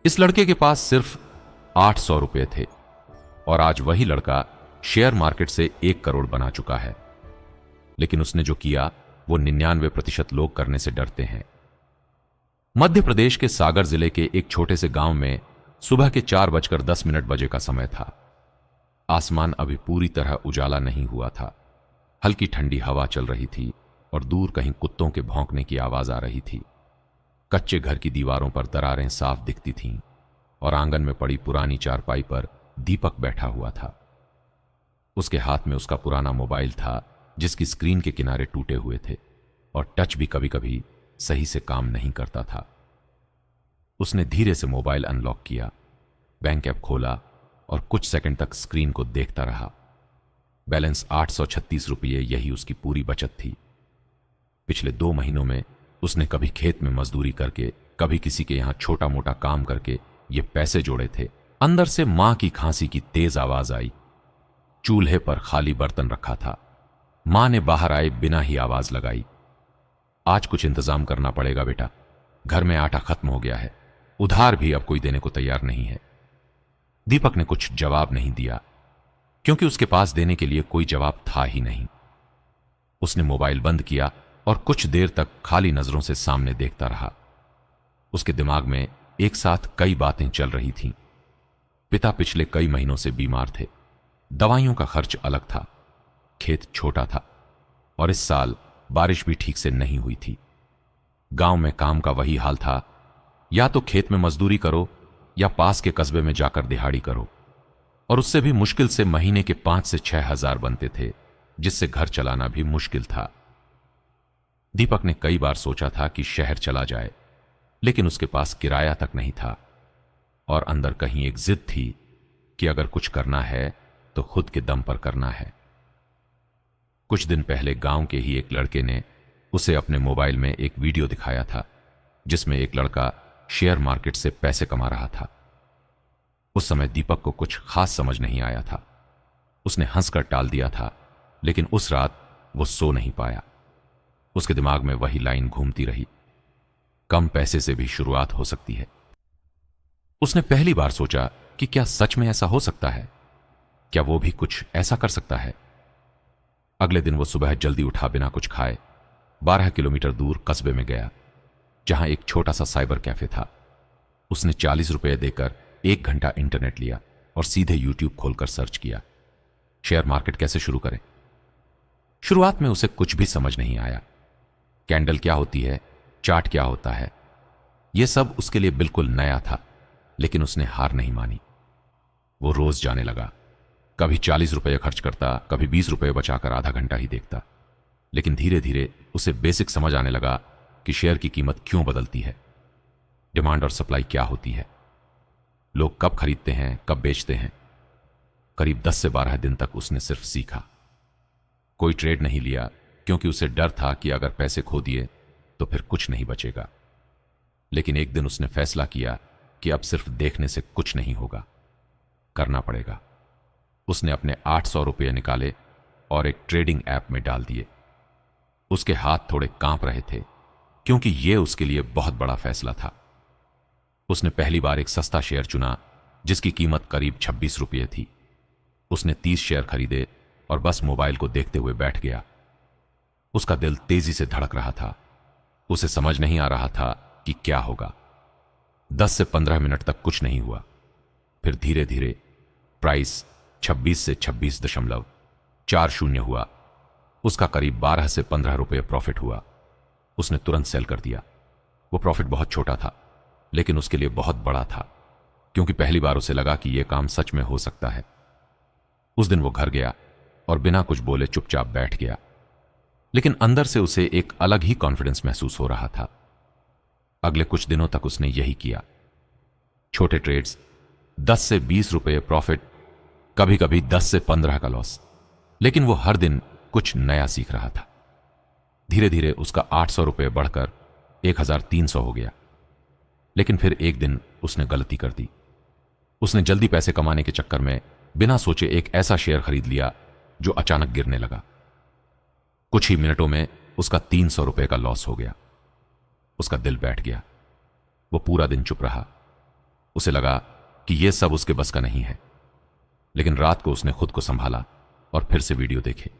इस लड़के के पास सिर्फ 800 रुपये थे और आज वही लड़का शेयर मार्केट से 1 करोड़ बना चुका है। लेकिन उसने जो किया वो 99% लोग करने से डरते हैं। मध्य प्रदेश के सागर जिले के एक छोटे से गांव में सुबह के 4:10 का समय था। आसमान अभी पूरी तरह उजाला नहीं हुआ था। हल्की ठंडी हवा चल रही थी और दूर कहीं कुत्तों के भौंकने की आवाज आ रही थी। कच्चे घर की दीवारों पर दरारें साफ दिखती थीं और आंगन में पड़ी पुरानी चारपाई पर दीपक बैठा हुआ था। उसके हाथ में उसका पुराना मोबाइल था जिसकी स्क्रीन के किनारे टूटे हुए थे और टच भी कभी कभी सही से काम नहीं करता था। उसने धीरे से मोबाइल अनलॉक किया, बैंक ऐप खोला और कुछ सेकंड तक स्क्रीन को देखता रहा। बैलेंस 836 रुपये, यही उसकी पूरी बचत थी। पिछले 2 महीनों में उसने कभी खेत में मजदूरी करके, कभी किसी के यहां छोटा मोटा काम करके ये पैसे जोड़े थे। अंदर से मां की खांसी की तेज आवाज आई। चूल्हे पर खाली बर्तन रखा था। मां ने बाहर आए बिना ही आवाज लगाई, आज कुछ इंतजाम करना पड़ेगा बेटा, घर में आटा खत्म हो गया है, उधार भी अब कोई देने को तैयार नहीं है। दीपक ने कुछ जवाब नहीं दिया क्योंकि उसके पास देने के लिए कोई जवाब था ही नहीं। उसने मोबाइल बंद किया और कुछ देर तक खाली नजरों से सामने देखता रहा। उसके दिमाग में एक साथ कई बातें चल रही थीं। पिता पिछले कई महीनों से बीमार थे, दवाइयों का खर्च अलग था, खेत छोटा था और इस साल बारिश भी ठीक से नहीं हुई थी। गांव में काम का वही हाल था, या तो खेत में मजदूरी करो या पास के कस्बे में जाकर दिहाड़ी करो, और उससे भी मुश्किल से महीने के 5 से 6 हजार बनते थे, जिससे घर चलाना भी मुश्किल था। दीपक ने कई बार सोचा था कि शहर चला जाए, लेकिन उसके पास किराया तक नहीं था और अंदर कहीं एक जिद थी कि अगर कुछ करना है तो खुद के दम पर करना है। कुछ दिन पहले गांव के ही एक लड़के ने उसे अपने मोबाइल में एक वीडियो दिखाया था जिसमें एक लड़का शेयर मार्केट से पैसे कमा रहा था। उस समय दीपक को कुछ खास समझ नहीं आया था। उसने हंसकर टाल दिया था, लेकिन उस रात वो सो नहीं पाया। उसके दिमाग में वही लाइन घूमती रही, कम पैसे से भी शुरुआत हो सकती है। उसने पहली बार सोचा कि क्या सच में ऐसा हो सकता है, क्या वो भी कुछ ऐसा कर सकता है। अगले दिन वो सुबह जल्दी उठा बिना कुछ खाए 12 किलोमीटर दूर कस्बे में गया, जहां एक छोटा सा साइबर कैफे था। उसने 40 रुपये देकर 1 घंटा इंटरनेट लिया और सीधे यूट्यूब खोलकर सर्च किया, शेयर मार्केट कैसे शुरू करें। शुरुआत में उसे कुछ भी समझ नहीं आया। कैंडल क्या होती है, चार्ट क्या होता है, यह सब उसके लिए बिल्कुल नया था, लेकिन उसने हार नहीं मानी। वो रोज जाने लगा, कभी 40 रुपये खर्च करता, कभी 20 रुपये बचाकर आधा घंटा ही देखता। लेकिन धीरे धीरे उसे बेसिक समझ आने लगा कि शेयर की कीमत क्यों बदलती है, डिमांड और सप्लाई क्या होती है, लोग कब खरीदते हैं, कब बेचते हैं। करीब 10 से 12 दिन तक उसने सिर्फ सीखा। कोई ट्रेड नहीं लिया क्योंकि उसे डर था कि अगर पैसे खो दिए तो फिर कुछ नहीं बचेगा। लेकिन एक दिन उसने फैसला किया कि अब सिर्फ देखने से कुछ नहीं होगा, करना पड़ेगा। उसने अपने 800 रुपये निकाले और एक ट्रेडिंग ऐप में डाल दिए। उसके हाथ थोड़े कांप रहे थे क्योंकि यह उसके लिए बहुत बड़ा फैसला था। उसने पहली बार एक सस्ता शेयर चुना जिसकी कीमत करीब 26 रुपये थी। उसने 30 शेयर खरीदे और बस मोबाइल को देखते हुए बैठ गया। उसका दिल तेजी से धड़क रहा था। उसे समझ नहीं आ रहा था कि क्या होगा। 10 से 15 मिनट तक कुछ नहीं हुआ। फिर धीरे धीरे प्राइस 26 से 26.40 हुआ। उसका करीब 12 से 15 रुपये प्रॉफिट हुआ। उसने तुरंत सेल कर दिया। वो प्रॉफिट बहुत छोटा था, लेकिन उसके लिए बहुत बड़ा था, क्योंकि पहली बार उसे लगा कि यह काम सच में हो सकता है। उस दिन वो घर गया और बिना कुछ बोले चुपचाप बैठ गया, लेकिन अंदर से उसे एक अलग ही कॉन्फिडेंस महसूस हो रहा था। अगले कुछ दिनों तक उसने यही किया। छोटे ट्रेड्स, 10 से 20 रुपये प्रॉफिट, कभी कभी 10 से 15 का लॉस, लेकिन वो हर दिन कुछ नया सीख रहा था। धीरे धीरे उसका 800 रुपये बढ़कर 1300 हो गया। लेकिन फिर एक दिन उसने गलती कर दी। उसने जल्दी पैसे कमाने के चक्कर में बिना सोचे एक ऐसा शेयर खरीद लिया जो अचानक गिरने लगा। कुछ ही मिनटों में उसका 300 रुपये का लॉस हो गया। उसका दिल बैठ गया। वो पूरा दिन चुप रहा। उसे लगा कि यह सब उसके बस का नहीं है, लेकिन रात को उसने खुद को संभाला और फिर से वीडियो देखे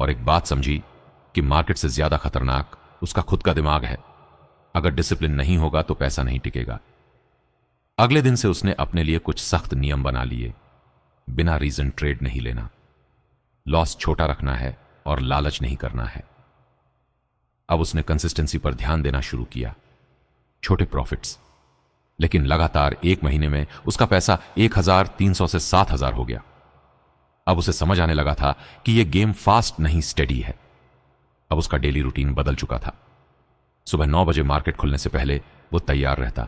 और एक बात समझी कि मार्केट से ज्यादा खतरनाक उसका खुद का दिमाग है। अगर डिसिप्लिन नहीं होगा तो पैसा नहीं टिकेगा। अगले दिन से उसने अपने लिए कुछ सख्त नियम बना लिए। बिना रीजन ट्रेड नहीं लेना, लॉस छोटा रखना है और लालच नहीं करना है। अब उसने कंसिस्टेंसी पर ध्यान देना शुरू किया। छोटे प्रॉफिट्स, लेकिन लगातार 1 महीने में उसका पैसा 1,300 से 7,000 हो गया। अब उसे समझ आने लगा था कि यह गेम फास्ट नहीं स्टेडी है। अब उसका डेली रूटीन बदल चुका था। सुबह 9 बजे मार्केट खुलने से पहले वो तैयार रहता,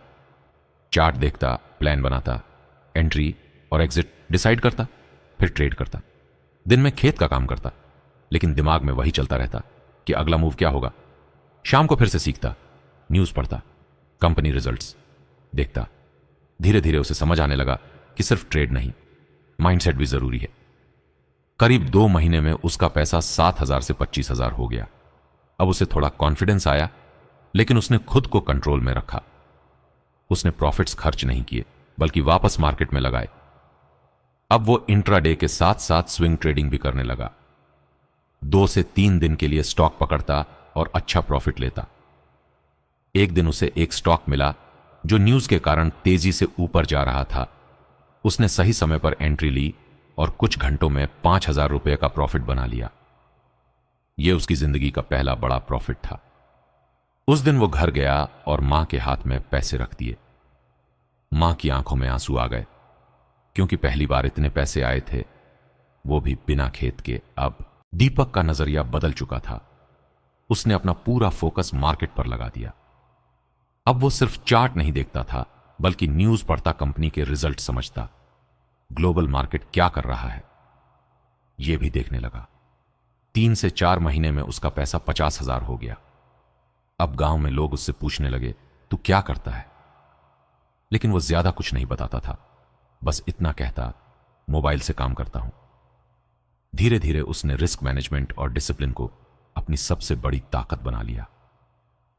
चार्ट देखता, प्लान बनाता, एंट्री और एग्जिट डिसाइड करता, फिर ट्रेड करता। दिन में खेत का काम करता, लेकिन दिमाग में वही चलता रहता कि अगला मूव क्या होगा। शाम को फिर से सीखता, न्यूज पढ़ता, कंपनी रिजल्ट्स देखता। धीरे धीरे उसे समझ आने लगा कि सिर्फ ट्रेड नहीं, माइंडसेट भी जरूरी है। करीब 2 महीने में उसका पैसा 7,000 से 25,000 हो गया। अब उसे थोड़ा कॉन्फिडेंस आया, लेकिन उसने खुद को कंट्रोल में रखा। उसने प्रॉफिट्स खर्च नहीं किए, बल्कि वापस मार्केट में लगाए। अब वो इंट्राडे के साथ साथ स्विंग ट्रेडिंग भी करने लगा। 2 से 3 दिन के लिए स्टॉक पकड़ता और अच्छा प्रॉफिट लेता। एक दिन उसे एक स्टॉक मिला जो न्यूज के कारण तेजी से ऊपर जा रहा था। उसने सही समय पर एंट्री ली और कुछ घंटों में 5,000 रुपए का प्रॉफिट बना लिया। यह उसकी जिंदगी का पहला बड़ा प्रॉफिट था। उस दिन वो घर गया और मां के हाथ में पैसे रख दिए। मां की आंखों में आंसू आ गए, क्योंकि पहली बार इतने पैसे आए थे, वो भी बिना खेत के। अब दीपक का नजरिया बदल चुका था। उसने अपना पूरा फोकस मार्केट पर लगा दिया। अब वो सिर्फ चार्ट नहीं देखता था, बल्कि न्यूज पढ़ता, कंपनी के रिजल्ट समझता, ग्लोबल मार्केट क्या कर रहा है यह भी देखने लगा। 3 से 4 महीने में उसका पैसा 50,000 हो गया। अब गांव में लोग उससे पूछने लगे, तू क्या करता है? लेकिन वो ज्यादा कुछ नहीं बताता था, बस इतना कहता, मोबाइल से काम करता हूं। धीरे धीरे उसने रिस्क मैनेजमेंट और डिसिप्लिन को अपनी सबसे बड़ी ताकत बना लिया।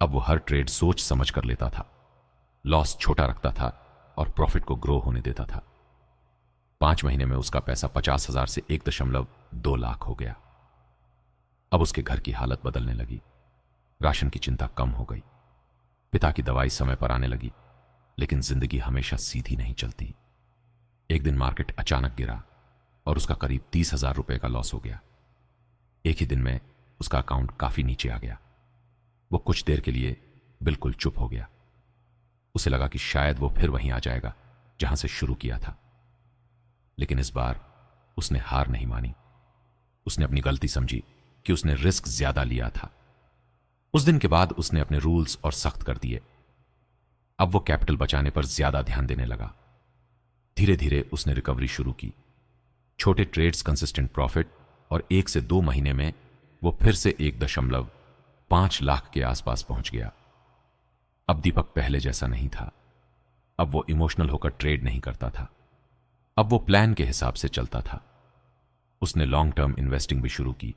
अब वो हर ट्रेड सोच समझ कर लेता था, लॉस छोटा रखता था और प्रॉफिट को ग्रो होने देता था। 5 महीने में उसका पैसा 50,000 से 1.2 लाख हो गया। अब उसके घर की हालत बदलने लगी। राशन की चिंता कम हो गई, पिता की दवाई समय पर आने लगी, लेकिन जिंदगी हमेशा सीधी नहीं चलती। एक दिन मार्केट अचानक गिरा और उसका करीब 30,000 रुपए का लॉस हो गया। एक ही दिन में उसका अकाउंट काफी नीचे आ गया। वो कुछ देर के लिए बिल्कुल चुप हो गया। उसे लगा कि शायद वो फिर वहीं आ जाएगा जहां से शुरू किया था, लेकिन इस बार उसने हार नहीं मानी। उसने अपनी गलती समझी कि उसने रिस्क ज्यादा लिया था। उस दिन के बाद उसने अपने रूल्स और सख्त कर दिए। अब वो कैपिटल बचाने पर ज्यादा ध्यान देने लगा। धीरे धीरे उसने रिकवरी शुरू की। छोटे ट्रेड्स, कंसिस्टेंट प्रॉफिट, और 1 से 2 महीने में वो फिर से 1.5 लाख के आसपास पहुंच गया। अब दीपक पहले जैसा नहीं था। अब वो इमोशनल होकर ट्रेड नहीं करता था। अब वो प्लान के हिसाब से चलता था। उसने लॉन्ग टर्म इन्वेस्टिंग भी शुरू की।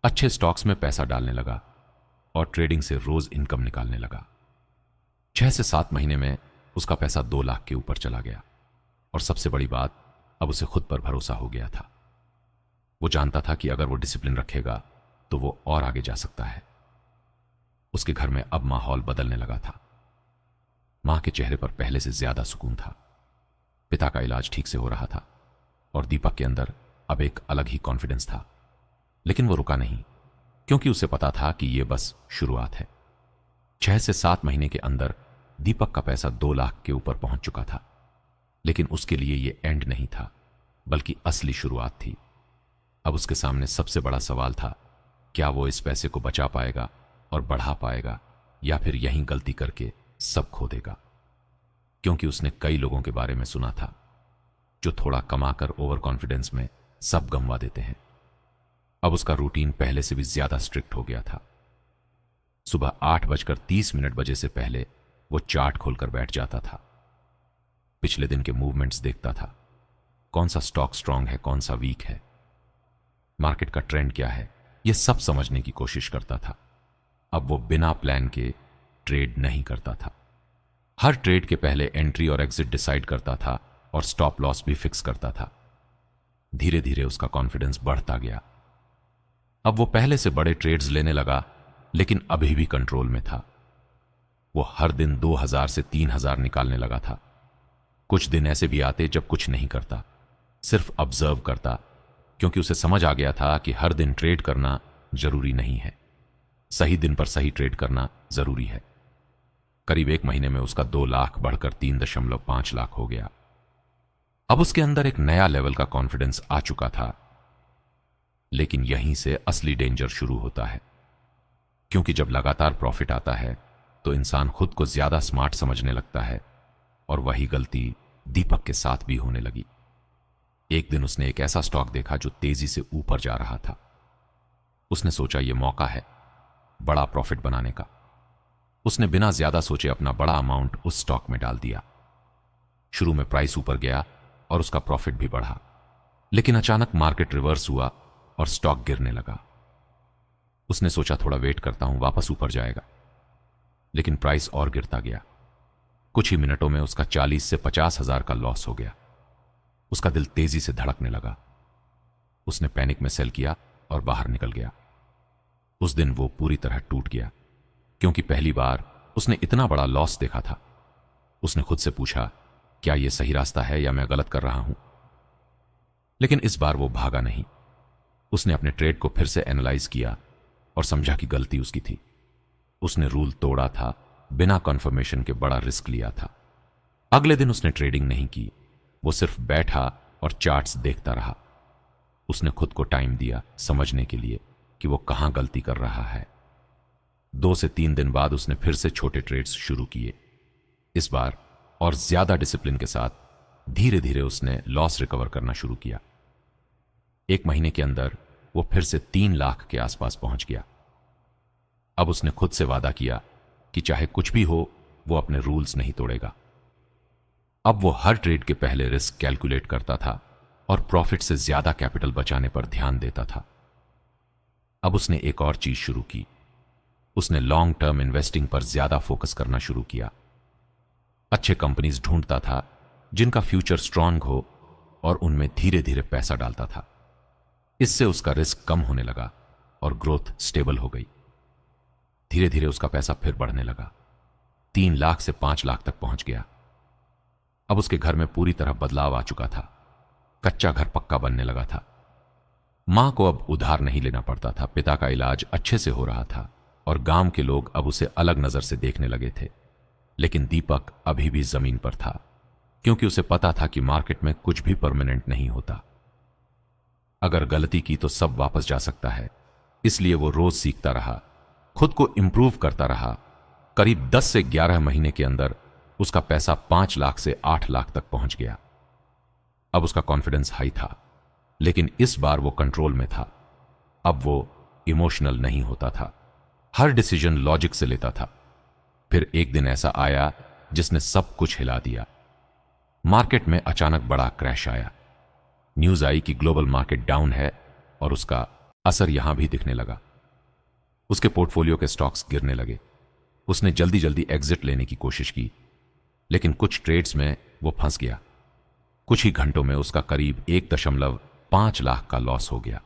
अच्छे स्टॉक्स में पैसा डालने लगा और ट्रेडिंग से रोज इनकम निकालने लगा। 6 से 7 महीने में उसका पैसा 2 लाख के ऊपर चला गया। और सबसे बड़ी बात, अब उसे खुद पर भरोसा हो गया था। वो जानता था कि अगर वो डिसिप्लिन रखेगा तो वो और आगे जा सकता है। उसके घर में अब माहौल बदलने लगा था। मां के चेहरे पर पहले से ज्यादा सुकून था। पिता का इलाज ठीक से हो रहा था और दीपक के अंदर अब एक अलग ही कॉन्फिडेंस था। लेकिन वो रुका नहीं, क्योंकि उसे पता था कि यह बस शुरुआत है। 6 से 7 महीने के अंदर दीपक का पैसा 2 लाख के ऊपर पहुंच चुका था। लेकिन उसके लिए यह एंड नहीं था, बल्कि असली शुरुआत थी। अब उसके सामने सबसे बड़ा सवाल था, क्या वो इस पैसे को बचा पाएगा और बढ़ा पाएगा, या फिर यहीं गलती करके सब खो देगा। क्योंकि उसने कई लोगों के बारे में सुना था जो थोड़ा कमाकर ओवर कॉन्फिडेंस में सब गंवा देते हैं। अब उसका रूटीन पहले से भी ज्यादा स्ट्रिक्ट हो गया था। सुबह 8:30 बजे से पहले वो चार्ट खोलकर बैठ जाता था। पिछले दिन के मूवमेंट्स देखता था, कौन सा स्टॉक स्ट्रांग है, कौन सा वीक है, मार्केट का ट्रेंड क्या है, यह सब समझने की कोशिश करता था। अब वो बिना प्लान के ट्रेड नहीं करता था। हर ट्रेड के पहले एंट्री और एग्जिट डिसाइड करता था और स्टॉप लॉस भी फिक्स करता था। धीरे धीरे उसका कॉन्फिडेंस बढ़ता गया। अब वो पहले से बड़े ट्रेड्स लेने लगा, लेकिन अभी भी कंट्रोल में था। वो हर दिन 2000 से 3000 निकालने लगा था। कुछ दिन ऐसे भी आते जब कुछ नहीं करता, सिर्फ ऑब्जर्व करता, क्योंकि उसे समझ आ गया था कि हर दिन ट्रेड करना जरूरी नहीं है, सही दिन पर सही ट्रेड करना जरूरी है। करीब 1 महीने में उसका 2 लाख बढ़कर 3.5 लाख हो गया। अब उसके अंदर एक नया लेवल का कॉन्फिडेंस आ चुका था। लेकिन यहीं से असली डेंजर शुरू होता है, क्योंकि जब लगातार प्रॉफिट आता है तो इंसान खुद को ज्यादा स्मार्ट समझने लगता है, और वही गलती दीपक के साथ भी होने लगी। एक दिन उसने एक ऐसा स्टॉक देखा जो तेजी से ऊपर जा रहा था। उसने सोचा यह मौका है बड़ा प्रॉफिट बनाने का। उसने बिना ज्यादा सोचे अपना बड़ा अमाउंट उस स्टॉक में डाल दिया। शुरू में प्राइस ऊपर गया और उसका प्रॉफिट भी बढ़ा, लेकिन अचानक मार्केट रिवर्स हुआ और स्टॉक गिरने लगा। उसने सोचा थोड़ा वेट करता हूं, वापस ऊपर जाएगा, लेकिन प्राइस और गिरता गया। कुछ ही मिनटों में उसका 40 से 50 हजार का लॉस हो गया। उसका दिल तेजी से धड़कने लगा। उसने पैनिक में सेल किया और बाहर निकल गया। उस दिन वो पूरी तरह टूट गया, क्योंकि पहली बार उसने इतना बड़ा लॉस देखा था। उसने खुद से पूछा, क्या यह सही रास्ता है या मैं गलत कर रहा हूं? लेकिन इस बार वो भागा नहीं। उसने अपने ट्रेड को फिर से एनालाइज किया और समझा कि गलती उसकी थी। उसने रूल तोड़ा था, बिना कन्फर्मेशन के बड़ा रिस्क लिया था। अगले दिन उसने ट्रेडिंग नहीं की, वो सिर्फ बैठा और चार्ट्स देखता रहा। उसने खुद को टाइम दिया समझने के लिए कि वो कहां गलती कर रहा है। 2 से 3 दिन बाद उसने फिर से छोटे ट्रेड्स शुरू किए। इस बार और ज्यादा डिसिप्लिन के साथ धीरे धीरे उसने लॉस रिकवर करना शुरू किया। 1 महीने के अंदर वो फिर से 3 लाख के आसपास पहुंच गया। अब उसने खुद से वादा किया कि चाहे कुछ भी हो वो अपने रूल्स नहीं तोड़ेगा। अब वो हर ट्रेड के पहले रिस्क कैलकुलेट करता था और प्रॉफिट से ज्यादा कैपिटल बचाने पर ध्यान देता था। अब उसने एक और चीज शुरू की। उसने लॉन्ग टर्म इन्वेस्टिंग पर ज्यादा फोकस करना शुरू किया। अच्छे कंपनीज ढूंढता था जिनका फ्यूचर स्ट्रांग हो और उनमें धीरे धीरे पैसा डालता था। इससे उसका रिस्क कम होने लगा और ग्रोथ स्टेबल हो गई। धीरे धीरे उसका पैसा फिर बढ़ने लगा, 3 लाख से 5 लाख तक पहुंच गया। अब उसके घर में पूरी तरह बदलाव आ चुका था। कच्चा घर पक्का बनने लगा था। मां को अब उधार नहीं लेना पड़ता था। पिता का इलाज अच्छे से हो रहा था और गांव के लोग अब उसे अलग नजर से देखने लगे थे। लेकिन दीपक अभी भी जमीन पर था, क्योंकि उसे पता था कि मार्केट में कुछ भी परमानेंट नहीं होता। अगर गलती की तो सब वापस जा सकता है। इसलिए वो रोज सीखता रहा, खुद को इंप्रूव करता रहा। करीब 10 से 11 महीने के अंदर उसका पैसा 5 लाख से 8 लाख तक पहुंच गया। अब उसका कॉन्फिडेंस हाई था, लेकिन इस बार वो कंट्रोल में था। अब वो इमोशनल नहीं होता था, हर डिसीजन लॉजिक से लेता था। फिर एक दिन ऐसा आया जिसने सब कुछ हिला दिया। मार्केट में अचानक बड़ा क्रैश आया। न्यूज आई कि ग्लोबल मार्केट डाउन है और उसका असर यहां भी दिखने लगा। उसके पोर्टफोलियो के स्टॉक्स गिरने लगे। उसने जल्दी जल्दी एग्जिट लेने की कोशिश की, लेकिन कुछ ट्रेड्स में वो फंस गया। कुछ ही घंटों में उसका करीब 1.5 लाख का लॉस हो गया।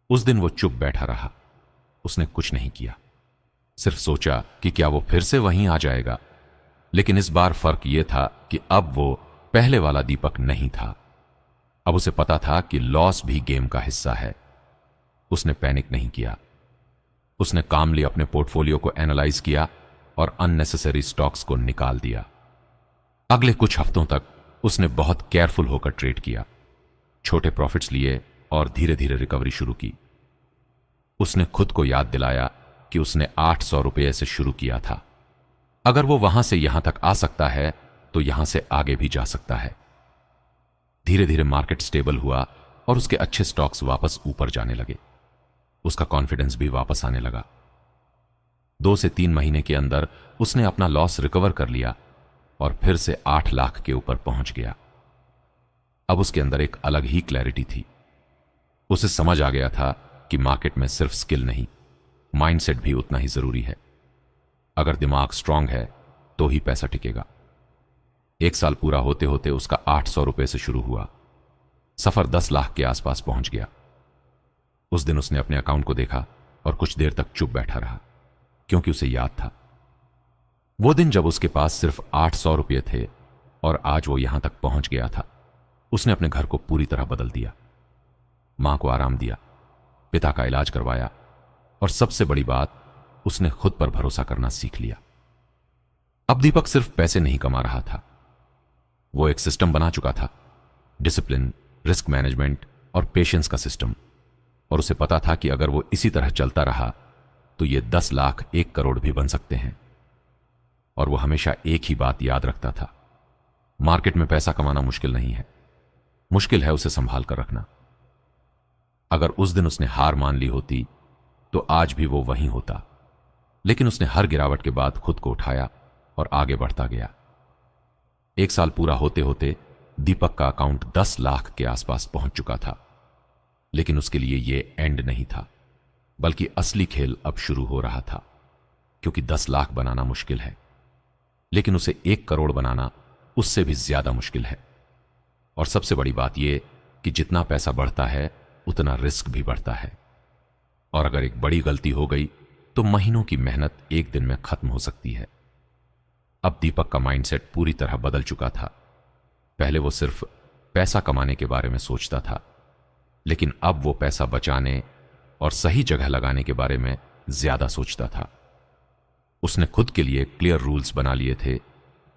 उस दिन वो चुप बैठा रहा। उसने कुछ नहीं किया, सिर्फ सोचा कि क्या वो फिर से वहीं आ जाएगा। लेकिन इस बार फर्क यह था कि अब वो पहले वाला दीपक नहीं था। अब उसे पता था कि लॉस भी गेम का हिस्सा है। उसने पैनिक नहीं किया। उसने कामली अपने पोर्टफोलियो को एनालाइज किया और अननेसेसरी स्टॉक्स को निकाल दिया। अगले कुछ हफ्तों तक उसने बहुत केयरफुल होकर ट्रेड किया, छोटे प्रॉफिट्स लिए और धीरे धीरे रिकवरी शुरू की। उसने खुद को याद दिलाया कि उसने 800 रुपये से शुरू किया था। अगर वो वहां से यहां तक आ सकता है तो यहां से आगे भी जा सकता है। धीरे धीरे मार्केट स्टेबल हुआ और उसके अच्छे स्टॉक्स वापस ऊपर जाने लगे। उसका कॉन्फिडेंस भी वापस आने लगा। 2 से 3 महीने के अंदर उसने अपना लॉस रिकवर कर लिया और फिर से 8 लाख के ऊपर पहुंच गया। अब उसके अंदर एक अलग ही क्लैरिटी थी। उसे समझ आ गया था कि मार्केट में सिर्फ स्किल नहीं, माइंडसेट भी उतना ही जरूरी है। अगर दिमाग स्ट्रांग है तो ही पैसा टिकेगा। 1 साल पूरा होते होते उसका 800 रुपये से शुरू हुआ, सफर 10 लाख के आसपास पहुंच गया। उस दिन उसने अपने अकाउंट को देखा और कुछ देर तक चुप बैठा रहा, क्योंकि उसे याद था वो दिन जब उसके पास सिर्फ 800 रुपये थे और आज वो यहां तक पहुंच गया था। उसने अपने घर को पूरी तरह बदल दिया, मां को आराम दिया, पिता का इलाज करवाया और सबसे बड़ी बात, उसने खुद पर भरोसा करना सीख लिया। अब दीपक सिर्फ पैसे नहीं कमा रहा था, वो एक सिस्टम बना चुका था, डिसिप्लिन, रिस्क मैनेजमेंट और पेशेंस का सिस्टम। और उसे पता था कि अगर वो इसी तरह चलता रहा तो ये 10 लाख 1 करोड़ भी बन सकते हैं। और वो हमेशा एक ही बात याद रखता था, मार्केट में पैसा कमाना मुश्किल नहीं है, मुश्किल है उसे संभाल कर रखना। अगर उस दिन उसने हार मान ली होती तो आज भी वो वहीं होता, लेकिन उसने हर गिरावट के बाद खुद को उठाया और आगे बढ़ता गया। 1 साल पूरा होते होते दीपक का अकाउंट 10 लाख के आसपास पहुंच चुका था। लेकिन उसके लिए यह एंड नहीं था, बल्कि असली खेल अब शुरू हो रहा था। क्योंकि 10 लाख बनाना मुश्किल है, लेकिन उसे 1 करोड़ बनाना उससे भी ज्यादा मुश्किल है। और सबसे बड़ी बात यह कि जितना पैसा बढ़ता है उतना रिस्क भी बढ़ता है। और अगर एक बड़ी गलती हो गई तो महीनों की मेहनत एक दिन में खत्म हो सकती है। अब दीपक का माइंडसेट पूरी तरह बदल चुका था। पहले वो सिर्फ पैसा कमाने के बारे में सोचता था, लेकिन अब वो पैसा बचाने और सही जगह लगाने के बारे में ज्यादा सोचता था। उसने खुद के लिए क्लियर रूल्स बना लिए थे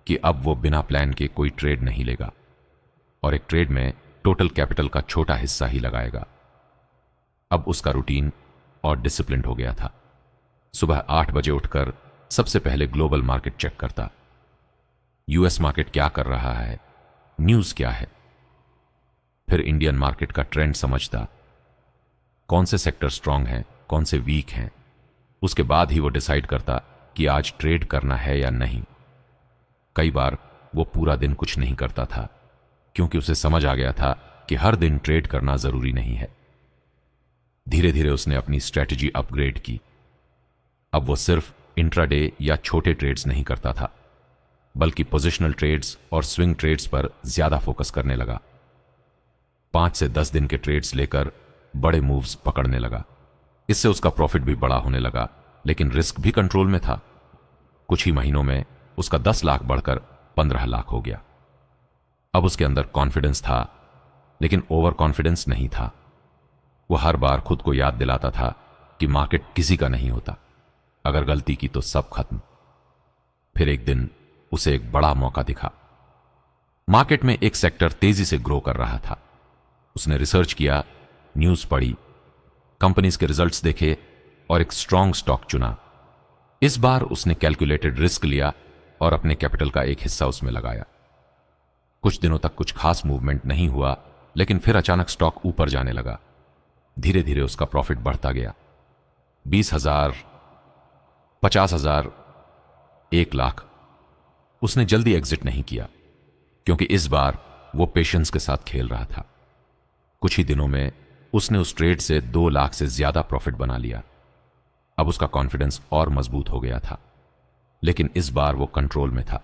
कि अब वो बिना प्लान के कोई ट्रेड नहीं लेगा और एक ट्रेड में टोटल कैपिटल का छोटा हिस्सा ही लगाएगा। अब उसका रूटीन और डिसिप्लिन हो गया था। सुबह 8 बजे उठकर सबसे पहले ग्लोबल मार्केट चेक करता, यूएस मार्केट क्या कर रहा है, न्यूज क्या है। फिर इंडियन मार्केट का ट्रेंड समझता, कौन से सेक्टर स्ट्रांग हैं, कौन से वीक हैं। उसके बाद ही वो डिसाइड करता कि आज ट्रेड करना है या नहीं। कई बार वो पूरा दिन कुछ नहीं करता था, क्योंकि उसे समझ आ गया था कि हर दिन ट्रेड करना जरूरी नहीं है। धीरे धीरे उसने अपनी स्ट्रेटजी अपग्रेड की। अब वो सिर्फ इंट्राडे या छोटे ट्रेड्स नहीं करता था, बल्कि पोजिशनल ट्रेड्स और स्विंग ट्रेड्स पर ज्यादा फोकस करने लगा। 5 से 10 दिन के ट्रेड्स लेकर बड़े मूव्स पकड़ने लगा। इससे उसका प्रॉफिट भी बड़ा होने लगा, लेकिन रिस्क भी कंट्रोल में था। कुछ ही महीनों में उसका 10 लाख बढ़कर 15 लाख हो गया। अब उसके अंदर कॉन्फिडेंस था, लेकिन ओवर कॉन्फिडेंस नहीं था। वो हर बार खुद को याद दिलाता था कि मार्केट किसी का नहीं होता, अगर गलती की तो सब खत्म। फिर एक दिन उसे एक बड़ा मौका दिखा। मार्केट में एक सेक्टर तेजी से ग्रो कर रहा था। उसने रिसर्च किया, न्यूज पढ़ी, कंपनीज के रिजल्ट्स देखे और एक स्ट्रांग स्टॉक चुना। इस बार उसने कैलकुलेटेड रिस्क लिया और अपने कैपिटल का एक हिस्सा उसमें लगाया। कुछ दिनों तक कुछ खास मूवमेंट नहीं हुआ, लेकिन फिर अचानक स्टॉक ऊपर जाने लगा। धीरे धीरे उसका प्रॉफिट बढ़ता गया। 20,000, 50,000, 1 लाख। उसने जल्दी एग्जिट नहीं किया, क्योंकि इस बार वो पेशेंस के साथ खेल रहा था। कुछ ही दिनों में उसने उस ट्रेड से 2 लाख से ज्यादा प्रॉफिट बना लिया। अब उसका कॉन्फिडेंस और मजबूत हो गया था, लेकिन इस बार वो कंट्रोल में था।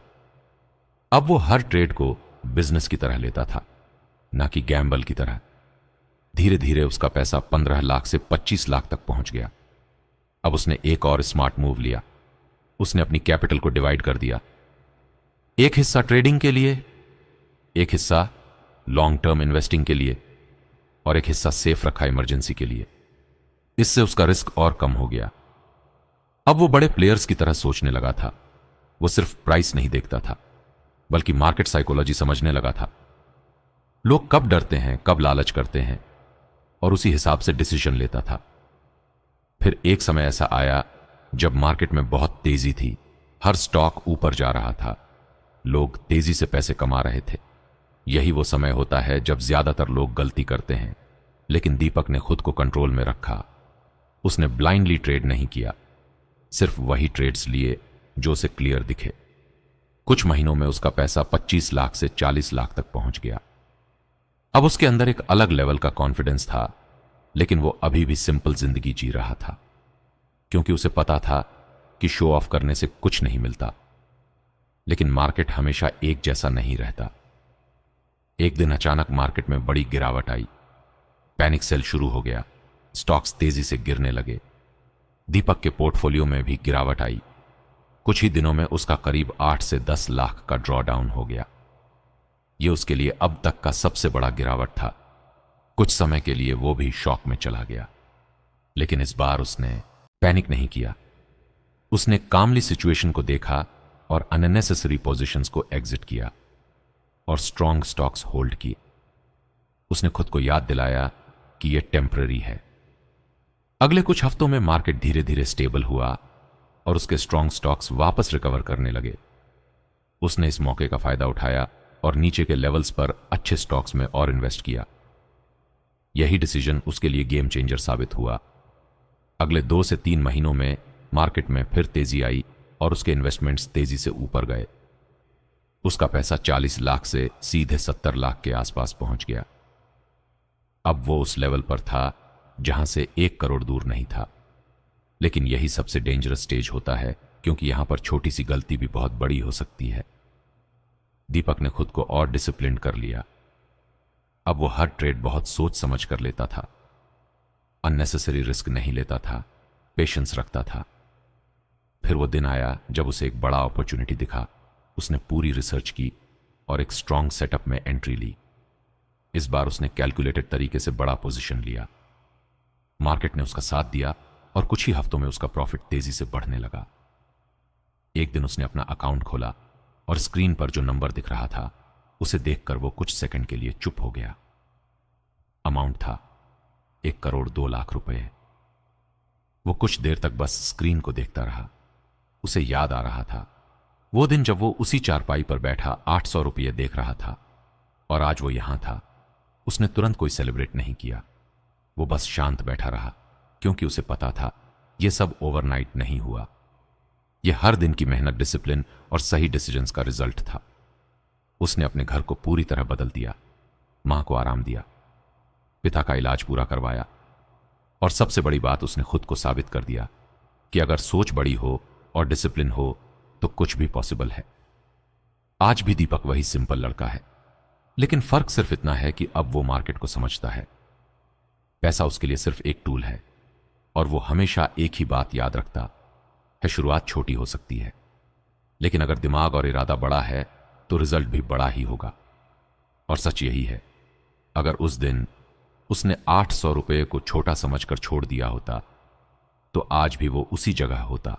अब वो हर ट्रेड को बिजनेस की तरह लेता था, ना कि गैम्बल की तरह। धीरे धीरे उसका पैसा 15 लाख से 25 लाख तक पहुंच गया। अब उसने एक और स्मार्ट मूव लिया। उसने अपनी कैपिटल को डिवाइड कर दिया। एक हिस्सा ट्रेडिंग के लिए, एक हिस्सा लॉन्ग टर्म इन्वेस्टिंग के लिए और एक हिस्सा सेफ रखा इमरजेंसी के लिए। इससे उसका रिस्क और कम हो गया। अब वो बड़े प्लेयर्स की तरह सोचने लगा था। वो सिर्फ प्राइस नहीं देखता था, बल्कि मार्केट साइकोलॉजी समझने लगा था। लोग कब डरते हैं, कब लालच करते हैं, और उसी हिसाब से डिसीजन लेता था। फिर एक समय ऐसा आया जब मार्केट में बहुत तेजी थी। हर स्टॉक ऊपर जा रहा था, लोग तेजी से पैसे कमा रहे थे। यही वो समय होता है जब ज्यादातर लोग गलती करते हैं, लेकिन दीपक ने खुद को कंट्रोल में रखा। उसने ब्लाइंडली ट्रेड नहीं किया, सिर्फ वही ट्रेड्स लिए जो उसे क्लियर दिखे। कुछ महीनों में उसका पैसा 25 लाख से 40 लाख तक पहुंच गया। अब उसके अंदर एक अलग लेवल का कॉन्फिडेंस था, लेकिन वो अभी भी सिंपल जिंदगी जी रहा था, क्योंकि उसे पता था कि शो ऑफ करने से कुछ नहीं मिलता। लेकिन मार्केट हमेशा एक जैसा नहीं रहता। एक दिन अचानक मार्केट में बड़ी गिरावट आई, पैनिक सेल शुरू हो गया, स्टॉक्स तेजी से गिरने लगे। दीपक के पोर्टफोलियो में भी गिरावट आई। कुछ ही दिनों में उसका करीब 8 से 10 लाख का ड्रॉडाउन हो गया। यह उसके लिए अब तक का सबसे बड़ा गिरावट था। कुछ समय के लिए वो भी शॉक में चला गया, लेकिन इस बार उसने पैनिक नहीं किया। उसने कामली सिचुएशन को देखा और अननेसेसरी पोजीशंस को एग्जिट किया और स्ट्रॉन्ग स्टॉक्स होल्ड किए। उसने खुद को याद दिलाया कि यह टेम्पररी है। अगले कुछ हफ्तों में मार्केट धीरे धीरे स्टेबल हुआ और उसके स्ट्रॉन्ग स्टॉक्स वापस रिकवर करने लगे। उसने इस मौके का फायदा उठाया और नीचे के लेवल्स पर अच्छे स्टॉक्स में और इन्वेस्ट किया। यही डिसीजन उसके लिए गेम चेंजर साबित हुआ। अगले 2 से 3 महीनों में मार्केट में फिर तेजी आई और उसके इन्वेस्टमेंट्स तेजी से ऊपर गए। उसका पैसा 40 लाख से सीधे 70 लाख के आसपास पहुंच गया। अब वो उस लेवल पर था जहां से 1 करोड़ दूर नहीं था। लेकिन यही सबसे डेंजरस स्टेज होता है, क्योंकि यहां पर छोटी सी गलती भी बहुत बड़ी हो सकती है। दीपक ने खुद को और डिसिप्लिन कर लिया। अब वो हर ट्रेड बहुत सोच समझ कर लेता था, अननेसेसरी रिस्क नहीं लेता था, पेशेंस रखता था। फिर वो दिन आया जब उसे एक बड़ा अपॉर्चुनिटी दिखा। उसने पूरी रिसर्च की और एक स्ट्रांग सेटअप में एंट्री ली। इस बार उसने कैलकुलेटेड तरीके से बड़ा पोजीशन लिया। मार्केट ने उसका साथ दिया और कुछ ही हफ्तों में उसका प्रॉफिट तेजी से बढ़ने लगा। एक दिन उसने अपना अकाउंट खोला और स्क्रीन पर जो नंबर दिख रहा था उसे देखकर वो कुछ सेकंड के लिए चुप हो गया। अमाउंट था 1 करोड़ 2 लाख रुपए। वो कुछ देर तक बस स्क्रीन को देखता रहा। उसे याद आ रहा था वो दिन जब वो उसी चारपाई पर बैठा 800 रुपये देख रहा था, और आज वो यहां था। उसने तुरंत कोई सेलिब्रेट नहीं किया। वो बस शांत बैठा रहा, क्योंकि उसे पता था यह सब ओवरनाइट नहीं हुआ। यह हर दिन की मेहनत, डिसिप्लिन और सही डिसीजंस का रिजल्ट था। उसने अपने घर को पूरी तरह बदल दिया, मां को आराम दिया, पिता का इलाज पूरा करवाया, और सबसे बड़ी बात, उसने खुद को साबित कर दिया कि अगर सोच बड़ी हो और डिसिप्लिन हो तो कुछ भी पॉसिबल है। आज भी दीपक वही सिंपल लड़का है, लेकिन फर्क सिर्फ इतना है कि अब वो मार्केट को समझता है। पैसा उसके लिए सिर्फ एक टूल है, और वो हमेशा एक ही बात याद रखता है, शुरुआत छोटी हो सकती है, लेकिन अगर दिमाग और इरादा बड़ा है तो रिजल्ट भी बड़ा ही होगा। और सच यही है, अगर उस दिन उसने 800 रुपये को छोटा समझकर छोड़ दिया होता तो आज भी वो उसी जगह होता।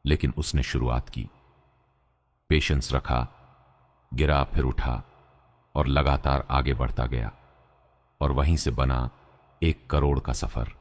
लेकिन उसने शुरुआत की, पेशेंस रखा, गिरा फिर उठा और लगातार आगे बढ़ता गया, और वहीं से बना 1 करोड़ का सफर।